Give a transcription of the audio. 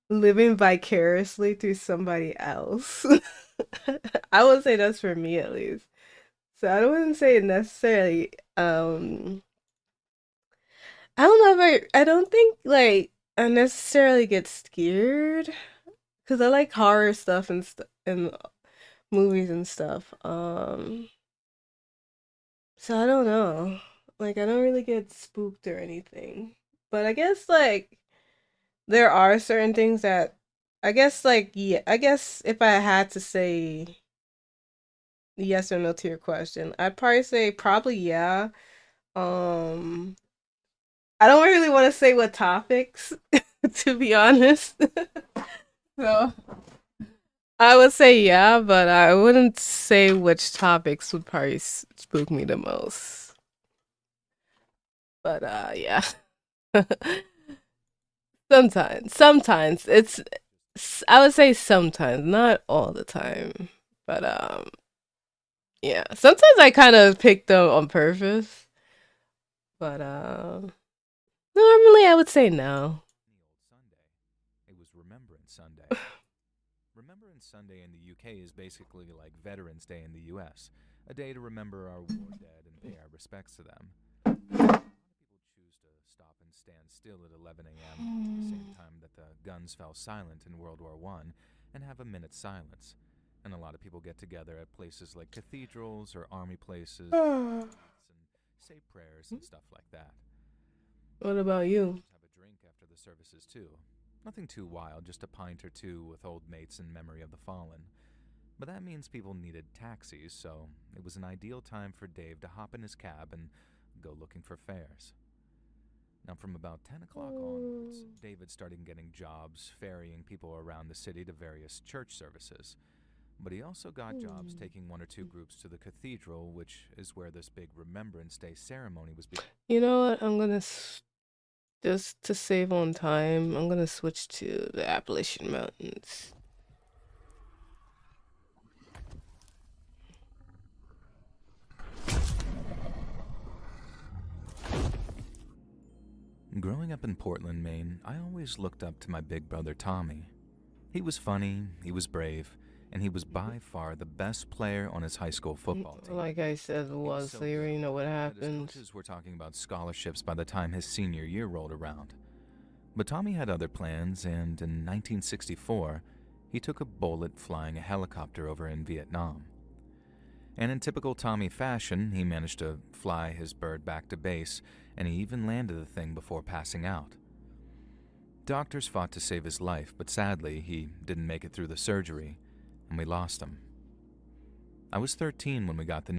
living vicariously through somebody else. I would say that's for me at least. So I wouldn't say necessarily I don't know if I don't think like I necessarily get scared because I like horror stuff and movies and stuff. So I don't know. Like I don't really get spooked or anything. But I guess like there are certain things that I guess like yeah, I guess if I had to say yes or no to your question, I'd probably say probably yeah. Um I don't really want to say what topics to be honest. So I would say yeah, but I wouldn't say which topics would probably spook me the most. But yeah. sometimes I would say sometimes, not all the time. But yeah, sometimes I kind of pick them on purpose. But normally I would say no. Sunday. It was Remembrance Sunday. Remembrance Sunday in the UK is basically like Veterans Day in the US, a day to remember our war dead and pay our respects to them. A lot of people choose to stop and stand still at 11 a.m., the same time that the guns fell silent in World War I, and have a minute's silence. And a lot of people get together at places like cathedrals or army places, and say prayers and stuff like that. What about Some you? churches have a drink after the services too. Nothing too wild, just a pint or two with old mates in memory of the fallen. But that means people needed taxis, so it was an ideal time for Dave to hop in his cab and go looking for fares. Now, from about 10 o'clock onwards, David started getting jobs ferrying people around the city to various church services. But he also got jobs taking one or two groups to the cathedral, which is where this big Remembrance Day ceremony was being. You know what? Just to save on time, I'm gonna switch to the Appalachian Mountains. Growing up in Portland, Maine, I always looked up to my big brother Tommy. He was funny, he was brave, and he was by far the best player on his high school football team. Like I said, He was was so so you good already know what that his happens. coaches were talking about scholarships by the time his senior year rolled around. But Tommy had other plans, and in 1964, he took a bullet flying a helicopter over in Vietnam. And in typical Tommy fashion, he managed to fly his bird back to base, and he even landed the thing before passing out. Doctors fought to save his life, but sadly, he didn't make it through the surgery, and we lost him. I was 13 when we got the